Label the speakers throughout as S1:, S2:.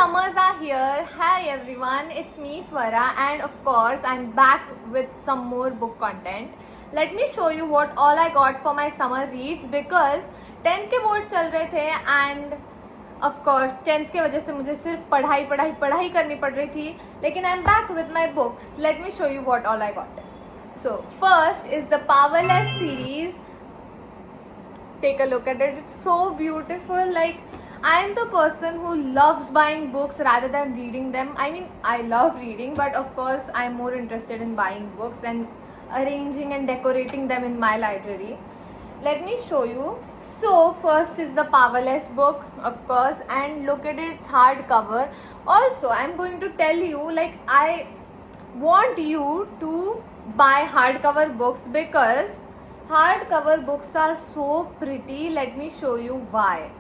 S1: summers are here. Hi everyone, it's me Swara, and of course I'm back with some more book content. Let me show you what all I got for my summer reads because 10th के board चल रहे थे and of course 10th के वजह से मुझे सिर्फ पढ़ाई करनी पड़ रही थी, लेकिन I'm back with my books. Let me show you what all I got. So first is the Powerless series. Take a look at it. It's so beautiful. Like, I am the person who loves buying books rather than reading them. I mean, I love reading, but of course I'm more interested in buying books and arranging and decorating them in my library. Let me show you. So first is the Powerless book, of course, and look at its hardcover. Also, I'm going to tell you, like, I want you to buy hardcover books because hardcover books are so pretty. Let me show you why.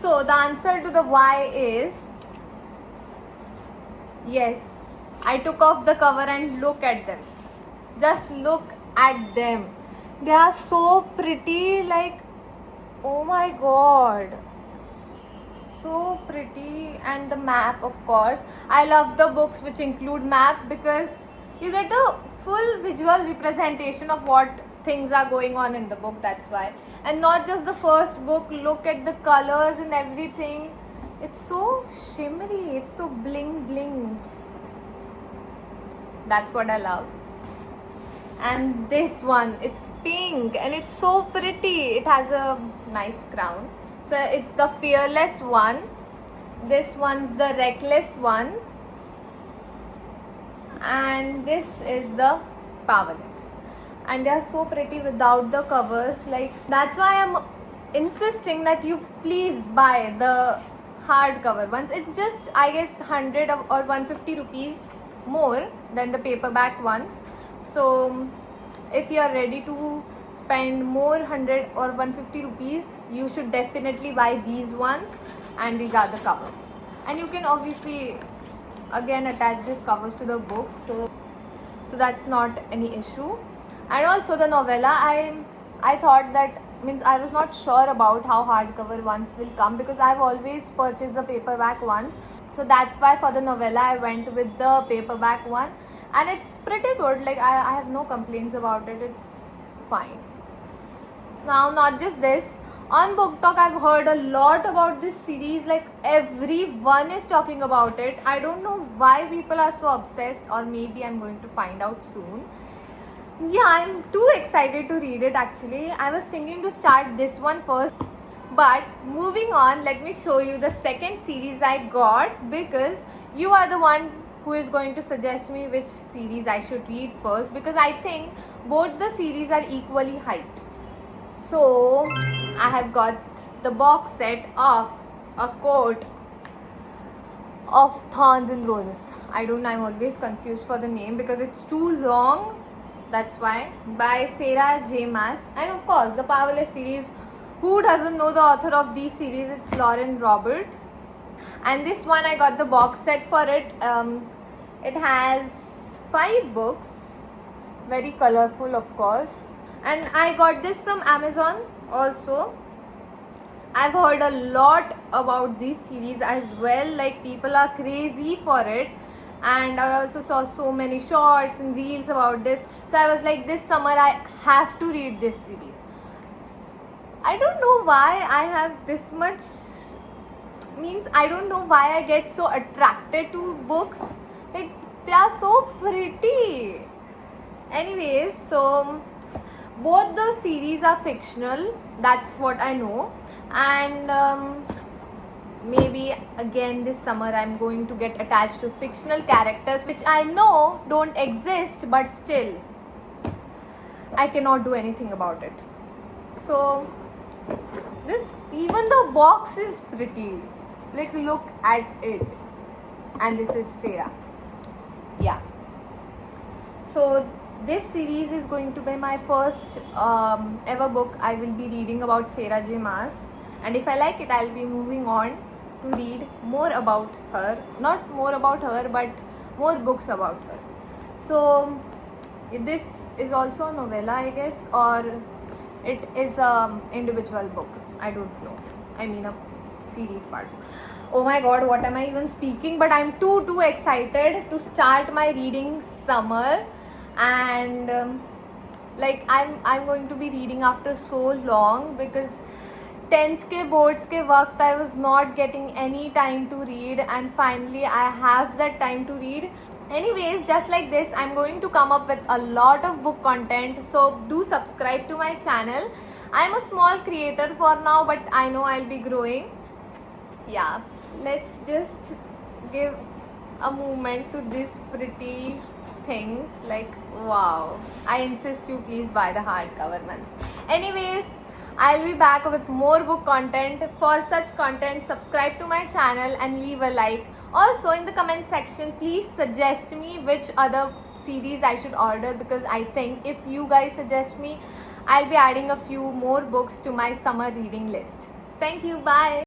S1: So the answer to the why is yes. I took off the cover and look at them. Just look at them. They are so pretty. Like, oh my god, so pretty. And the map, of course. I love the books which include map because you get the full visual representation of what things are going on in the book. That's why. And not just the first book. Look at the colors and everything. It's so shimmery. It's so bling bling. That's what I love. And this one, it's pink and it's so pretty. It has a nice crown. So it's the Fearless one. This one's the Reckless one. And this is the Powerless. And they are so pretty without the covers. Like, that's why I'm insisting that you please buy the hardcover ones. It's just, I guess, 100 or 150 rupees more than the paperback ones. So if you are ready to spend more 100 or 150 rupees, you should definitely buy these ones. And these are the covers. And you can obviously again attach these covers to the books. So that's not any issue. And also the novella, I thought that, means I was not sure about how hardcover ones will come because I've always purchased the paperback ones. So that's why for the novella I went with the paperback one, and it's pretty good. Like, I have no complaints about it. It's fine. Now, not just this, on Book Talk I've heard a lot about this series. Like, everyone is talking about it. I don't know why people are so obsessed, or maybe I'm going to find out soon. Yeah, I'm too excited to read it actually. I was thinking to start this one first. But moving on, let me show you the second series I got because you are the one who is going to suggest me which series I should read first, because I think both the series are equally hyped. So I have got the box set of A Court of Thorns and Roses. I don't know, I'm always confused for the name because it's too long. That's why. By Sarah J. Maas. And of course, the Powerless series. Who doesn't know the author of these series? It's Lauren Robert. And this one, I got the box set for it. It has 5 books. Very colorful, of course. And I got this from Amazon also. I've heard a lot about this series as well. Like, people are crazy for it. And I also saw so many shorts and reels about this. So I was like, this summer I have to read this series. I don't know why I have this much, means I don't know why I get so attracted to books. Like, they are so pretty. Anyways, so both the series are fictional. That's what I know. And maybe again this summer I'm going to get attached to fictional characters which I know don't exist, but still I cannot do anything about it. So this, even the box is pretty. Like, look at it. And this is Sarah. Yeah. So this series is going to be my first ever book I will be reading about Sarah J. Maas. And if I like it, I'll be moving on to read more about her. Not more about her, but more books about her. So this is also a novella, I guess, or it is a individual book. I don't know. I mean a series part. Oh my god, what am I even speaking? But I'm too excited to start my reading summer. And like I'm going to be reading after so long, because 10th के boards के वक्त I was not getting any time to read, and finally I have that time to read. Anyways, just like this, I'm going to come up with a lot of book content, so do subscribe to my channel. I'm a small creator for now, but I know I'll be growing. Yeah, let's just give a moment to these pretty things. Like, wow, I insist you please buy the hardcover ones. Anyways, I'll be back with more book content. For such content, subscribe to my channel and leave a like. Also, in the comment section, please suggest me which other series I should order, because I think if you guys suggest me, I'll be adding a few more books to my summer reading list. Thank you. Bye.